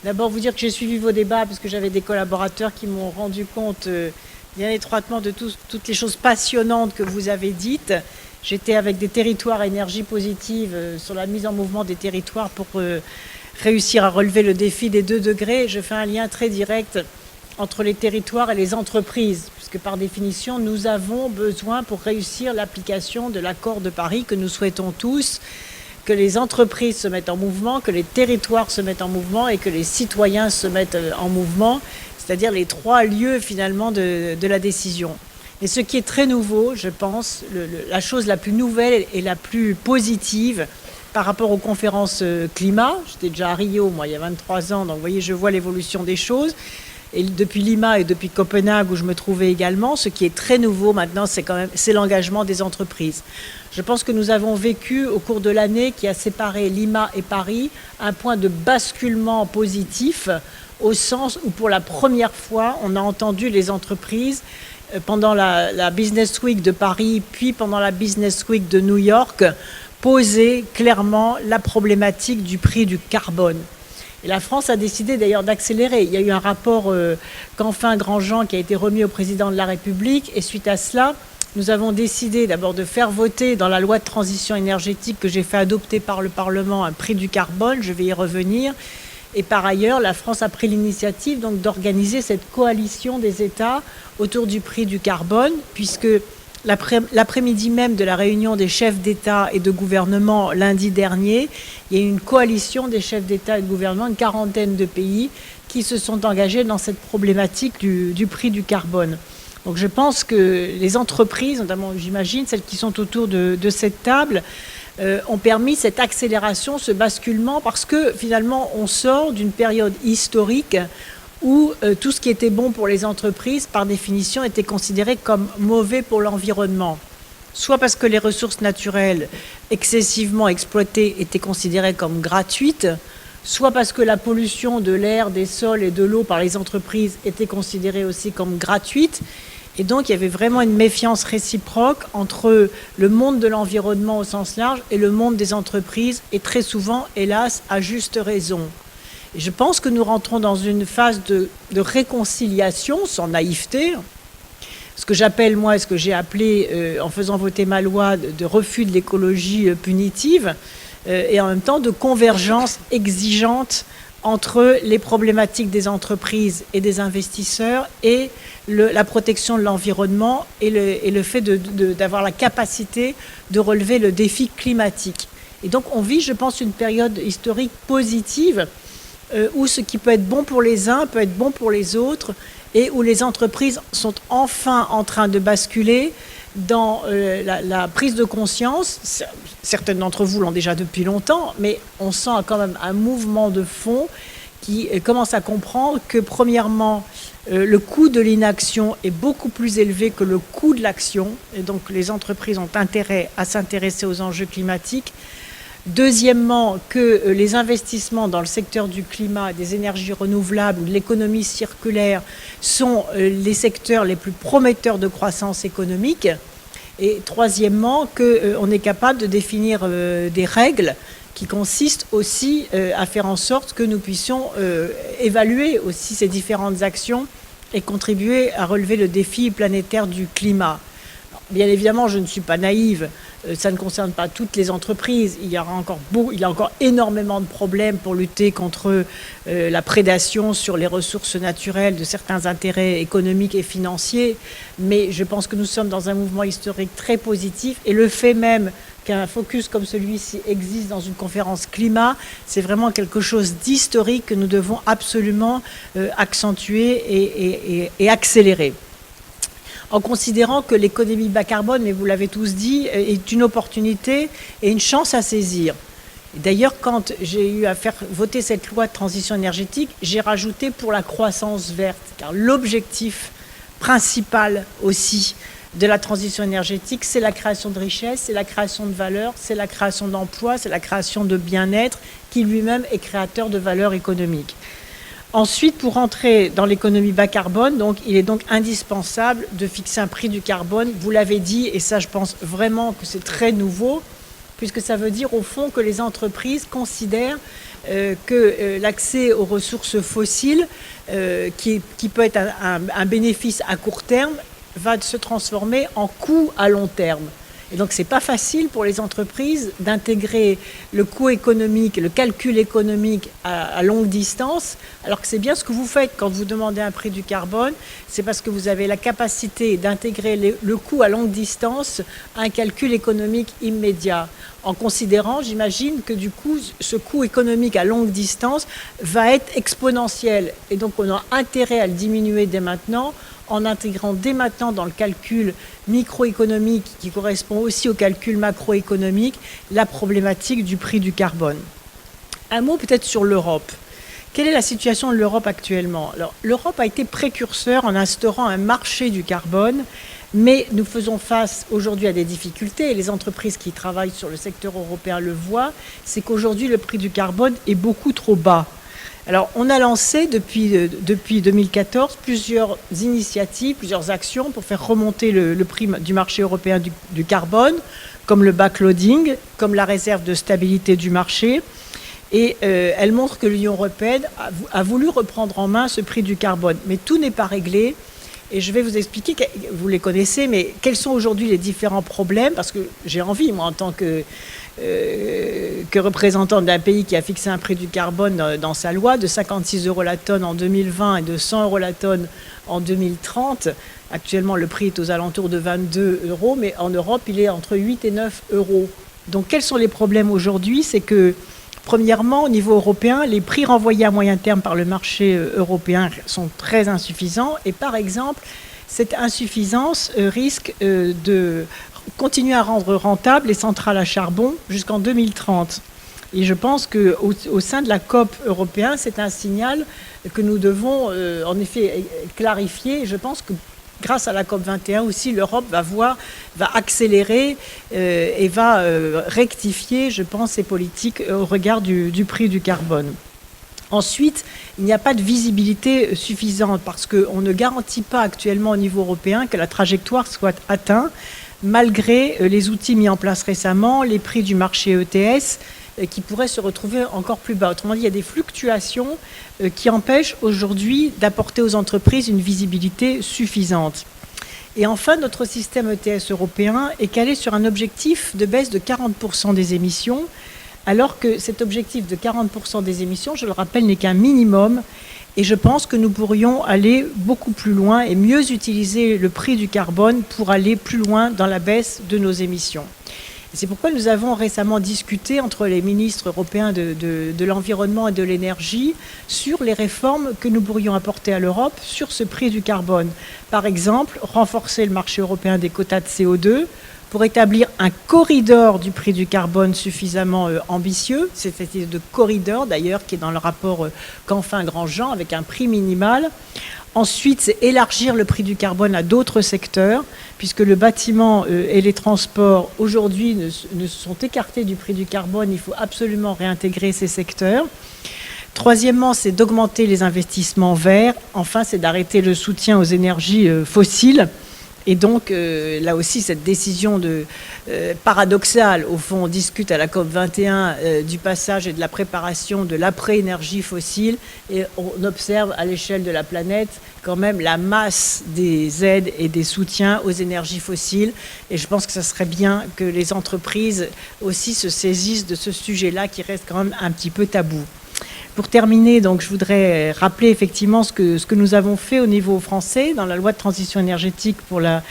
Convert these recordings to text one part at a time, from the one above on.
D'abord, vous dire que j'ai suivi vos débats parce que j'avais des collaborateurs qui m'ont rendu compte bien étroitement de toutes les choses passionnantes que vous avez dites. J'étais avec des territoires à énergie positive sur la mise en mouvement des territoires pour réussir à relever le défi des 2 degrés. Je fais un lien très direct entre les territoires et les entreprises, puisque par définition, nous avons besoin pour réussir l'application de l'accord de Paris que nous souhaitons tous, que les entreprises se mettent en mouvement, que les territoires se mettent en mouvement et que les citoyens se mettent en mouvement, c'est-à-dire les 3 lieux finalement de la décision. Et ce qui est très nouveau, je pense, la chose la plus nouvelle et la plus positive par rapport aux conférences climat, j'étais déjà à Rio, moi, il y a 23 ans, donc vous voyez, je vois l'évolution des choses. Et depuis Lima et depuis Copenhague où je me trouvais également, ce qui est très nouveau maintenant, c'est l'engagement des entreprises. Je pense que nous avons vécu au cours de l'année qui a séparé Lima et Paris un point de basculement positif au sens où pour la première fois, on a entendu les entreprises pendant la Business Week de Paris, puis pendant la Business Week de New York, poser clairement la problématique du prix du carbone. Et la France a décidé d'ailleurs d'accélérer. Il y a eu un rapport Canfin-Grandjean qui a été remis au président de la République. Et suite à cela, nous avons décidé d'abord de faire voter dans la loi de transition énergétique que j'ai fait adopter par le Parlement un prix du carbone. Je vais y revenir. Et par ailleurs, la France a pris l'initiative donc d'organiser cette coalition des États autour du prix du carbone, puisque l'après-midi même de la réunion des chefs d'État et de gouvernement lundi dernier, il y a eu une coalition des chefs d'État et de gouvernement, une quarantaine de pays, qui se sont engagés dans cette problématique du prix du carbone. Donc je pense que les entreprises, notamment j'imagine celles qui sont autour de cette table, ont permis cette accélération, ce basculement, parce que finalement on sort d'une période historique où tout ce qui était bon pour les entreprises, par définition, était considéré comme mauvais pour l'environnement. Soit parce que les ressources naturelles excessivement exploitées étaient considérées comme gratuites, soit parce que la pollution de l'air, des sols et de l'eau par les entreprises était considérée aussi comme gratuite. Et donc, il y avait vraiment une méfiance réciproque entre le monde de l'environnement au sens large et le monde des entreprises, et très souvent, hélas, à juste raison. Et je pense que nous rentrons dans une phase de réconciliation, sans naïveté, ce que j'appelle, moi, ce que j'ai appelé, en faisant voter ma loi, de refus de l'écologie punitive, et en même temps de convergence exigeante entre les problématiques des entreprises et des investisseurs et la protection de l'environnement et le fait d'avoir la capacité de relever le défi climatique. Et donc on vit, je pense, une période historique positive où ce qui peut être bon pour les uns peut être bon pour les autres et où les entreprises sont enfin en train de basculer dans la prise de conscience. Certaines d'entre vous l'ont déjà depuis longtemps, mais on sent quand même un mouvement de fond qui commence à comprendre que, premièrement, le coût de l'inaction est beaucoup plus élevé que le coût de l'action, et donc les entreprises ont intérêt à s'intéresser aux enjeux climatiques. Deuxièmement, que les investissements dans le secteur du climat, des énergies renouvelables ou de l'économie circulaire sont les secteurs les plus prometteurs de croissance économique. Et troisièmement, qu'on est capable de définir des règles qui consistent aussi à faire en sorte que nous puissions évaluer aussi ces différentes actions et contribuer à relever le défi planétaire du climat. Bien évidemment, je ne suis pas naïve, ça ne concerne pas toutes les entreprises. Il y a encore énormément de problèmes pour lutter contre la prédation sur les ressources naturelles de certains intérêts économiques et financiers. Mais je pense que nous sommes dans un mouvement historique très positif. Et le fait même qu'un focus comme celui-ci existe dans une conférence climat, c'est vraiment quelque chose d'historique que nous devons absolument accentuer et accélérer. En considérant que l'économie bas carbone, mais vous l'avez tous dit, est une opportunité et une chance à saisir. D'ailleurs, quand j'ai eu à faire voter cette loi de transition énergétique, j'ai rajouté pour la croissance verte, car l'objectif principal aussi de la transition énergétique, c'est la création de richesses, c'est la création de valeur, c'est la création d'emplois, c'est la création de bien-être, qui lui-même est créateur de valeur économique. Ensuite, pour entrer dans l'économie bas carbone, donc, il est donc indispensable de fixer un prix du carbone. Vous l'avez dit, et ça je pense vraiment que c'est très nouveau, puisque ça veut dire au fond que les entreprises considèrent que l'accès aux ressources fossiles, qui peut être un bénéfice à court terme, va se transformer en coût à long terme. Et donc, ce n'est pas facile pour les entreprises d'intégrer le coût économique, le calcul économique à longue distance, alors que c'est bien ce que vous faites quand vous demandez un prix du carbone. C'est parce que vous avez la capacité d'intégrer le coût à longue distance à un calcul économique immédiat, en considérant, j'imagine, que du coup, ce coût économique à longue distance va être exponentiel. Et donc, on a intérêt à le diminuer dès maintenant, en intégrant dès maintenant dans le calcul microéconomique, qui correspond aussi au calcul macroéconomique, la problématique du prix du carbone. Un mot peut-être sur l'Europe. Quelle est la situation de l'Europe actuellement? Alors, l'Europe a été précurseur en instaurant un marché du carbone, mais nous faisons face aujourd'hui à des difficultés, et les entreprises qui travaillent sur le secteur européen le voient, c'est qu'aujourd'hui le prix du carbone est beaucoup trop bas. Alors, on a lancé depuis 2014 plusieurs initiatives, plusieurs actions pour faire remonter le prix du marché européen du carbone, comme le backloading, comme la réserve de stabilité du marché. Et elle montre que l'Union européenne a voulu reprendre en main ce prix du carbone. Mais tout n'est pas réglé. Et je vais vous expliquer, vous les connaissez, mais quels sont aujourd'hui les différents problèmes, parce que j'ai envie, moi, en tant que représentant d'un pays qui a fixé un prix du carbone dans sa loi de 56 € la tonne en 2020 et de 100 € la tonne en 2030. Actuellement, le prix est aux alentours de 22 €, mais en Europe, il est entre 8 et 9 €. Donc, quels sont les problèmes aujourd'hui? C'est que, premièrement, au niveau européen, les prix renvoyés à moyen terme par le marché européen sont très insuffisants. Et par exemple, cette insuffisance risque de continuer à rendre rentables les centrales à charbon jusqu'en 2030. Et je pense qu'au sein de la COP européenne, c'est un signal que nous devons en effet clarifier. Et je pense que grâce à la COP 21 aussi, l'Europe va accélérer et va rectifier, je pense, ses politiques au regard du prix du carbone. Ensuite, il n'y a pas de visibilité suffisante parce qu'on ne garantit pas actuellement au niveau européen que la trajectoire soit atteinte, malgré les outils mis en place récemment, les prix du marché ETS, qui pourraient se retrouver encore plus bas. Autrement dit, il y a des fluctuations qui empêchent aujourd'hui d'apporter aux entreprises une visibilité suffisante. Et enfin, notre système ETS européen est calé sur un objectif de baisse de 40% des émissions, alors que cet objectif de 40% des émissions, je le rappelle, n'est qu'un minimum. Et je pense que nous pourrions aller beaucoup plus loin et mieux utiliser le prix du carbone pour aller plus loin dans la baisse de nos émissions. C'est pourquoi nous avons récemment discuté entre les ministres européens de l'environnement et de l'énergie sur les réformes que nous pourrions apporter à l'Europe sur ce prix du carbone. Par exemple, renforcer le marché européen des quotas de CO2 pour établir un corridor du prix du carbone suffisamment ambitieux. C'est cette idée de corridor d'ailleurs qui est dans le rapport Canfin-Grandjean avec un prix minimal. Ensuite, c'est élargir le prix du carbone à d'autres secteurs, puisque le bâtiment et les transports, aujourd'hui, ne sont écartés du prix du carbone. Il faut absolument réintégrer ces secteurs. Troisièmement, c'est d'augmenter les investissements verts. Enfin, c'est d'arrêter le soutien aux énergies fossiles. Et donc, là aussi, cette décision paradoxale, au fond, on discute à la COP 21 du passage et de la préparation de l'après-énergie fossile, et on observe à l'échelle de la planète quand même la masse des aides et des soutiens aux énergies fossiles. Et je pense que ce serait bien que les entreprises aussi se saisissent de ce sujet-là qui reste quand même un petit peu tabou. Pour terminer, donc, je voudrais rappeler effectivement ce que nous avons fait au niveau français dans la loi de transition énergétique pour la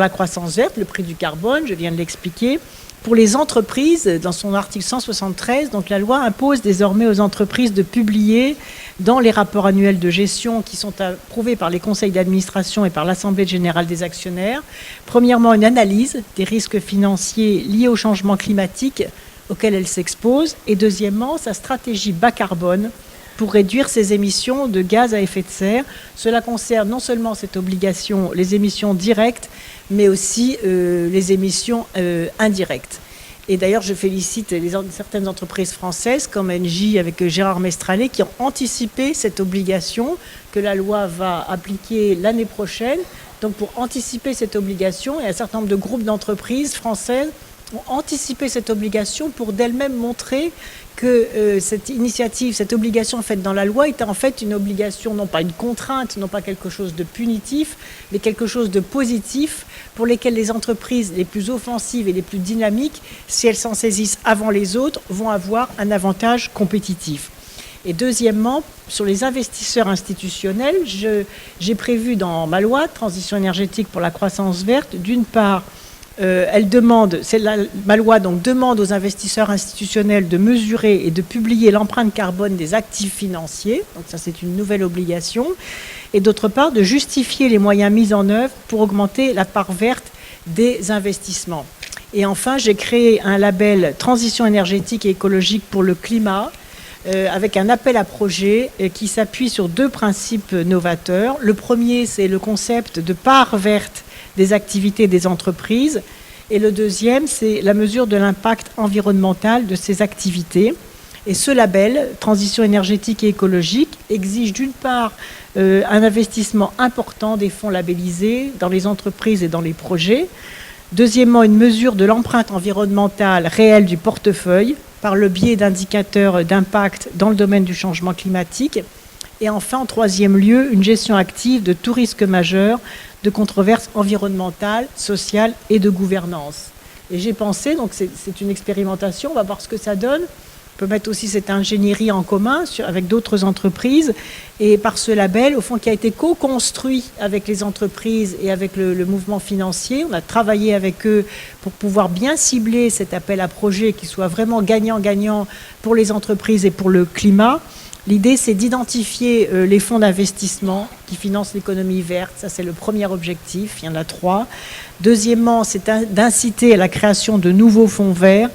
croissance verte, le prix du carbone, je viens de l'expliquer. Pour les entreprises, dans son article 173, donc la loi impose désormais aux entreprises de publier dans les rapports annuels de gestion qui sont approuvés par les conseils d'administration et par l'Assemblée générale des actionnaires, premièrement une analyse des risques financiers liés au changement climatique auquel elle s'expose, et deuxièmement, sa stratégie bas carbone pour réduire ses émissions de gaz à effet de serre. Cela concerne non seulement cette obligation, les émissions directes, mais aussi les émissions indirectes. Et d'ailleurs, je félicite certaines entreprises françaises, comme Engie avec Gérard Mestralet, qui ont anticipé cette obligation que la loi va appliquer l'année prochaine. Donc, pour anticiper cette obligation, il y a un certain nombre de groupes d'entreprises françaises ont anticipé cette obligation pour d'elles-mêmes montrer que cette initiative, cette obligation faite dans la loi était en fait une obligation, non pas une contrainte, non pas quelque chose de punitif, mais quelque chose de positif pour lesquels les entreprises les plus offensives et les plus dynamiques, si elles s'en saisissent avant les autres, vont avoir un avantage compétitif. Et deuxièmement, sur les investisseurs institutionnels, j'ai prévu dans ma loi de transition énergétique pour la croissance verte, d'une part, ma loi donc demande aux investisseurs institutionnels de mesurer et de publier l'empreinte carbone des actifs financiers, donc ça c'est une nouvelle obligation, et d'autre part de justifier les moyens mis en œuvre pour augmenter la part verte des investissements. Et enfin, j'ai créé un label transition énergétique et écologique pour le climat, avec un appel à projet qui s'appuie sur deux principes novateurs. Le premier, c'est le concept de part verte des activités des entreprises. Et le deuxième, c'est la mesure de l'impact environnemental de ces activités. Et ce label, transition énergétique et écologique, exige d'une part un investissement important des fonds labellisés dans les entreprises et dans les projets. Deuxièmement, une mesure de l'empreinte environnementale réelle du portefeuille par le biais d'indicateurs d'impact dans le domaine du changement climatique. Et enfin, en troisième lieu, une gestion active de tout risque majeur de controverses environnementales, sociales et de gouvernance. Et j'ai pensé, donc c'est une expérimentation, on va voir ce que ça donne. On peut mettre aussi cette ingénierie en commun avec d'autres entreprises. Et par ce label, au fond, qui a été co-construit avec les entreprises et avec le mouvement financier, on a travaillé avec eux pour pouvoir bien cibler cet appel à projet qui soit vraiment gagnant-gagnant pour les entreprises et pour le climat. L'idée, c'est d'identifier les fonds d'investissement qui financent l'économie verte. Ça, c'est le premier objectif. Il y en a 3. Deuxièmement, c'est d'inciter à la création de nouveaux fonds verts.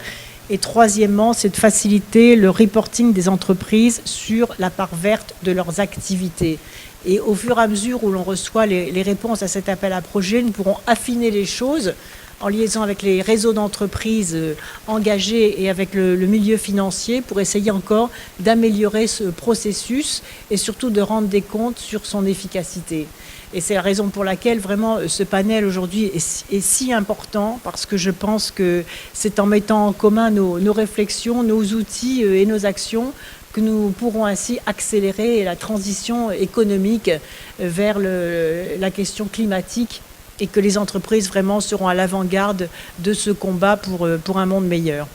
Et troisièmement, c'est de faciliter le reporting des entreprises sur la part verte de leurs activités. Et au fur et à mesure où l'on reçoit les réponses à cet appel à projet, nous pourrons affiner les choses en liaison avec les réseaux d'entreprises engagés et avec le milieu financier pour essayer encore d'améliorer ce processus et surtout de rendre des comptes sur son efficacité. Et c'est la raison pour laquelle vraiment ce panel aujourd'hui est si important, parce que je pense que c'est en mettant en commun nos réflexions, nos outils et nos actions que nous pourrons ainsi accélérer la transition économique vers la question climatique et que les entreprises vraiment seront à l'avant-garde de ce combat pour un monde meilleur.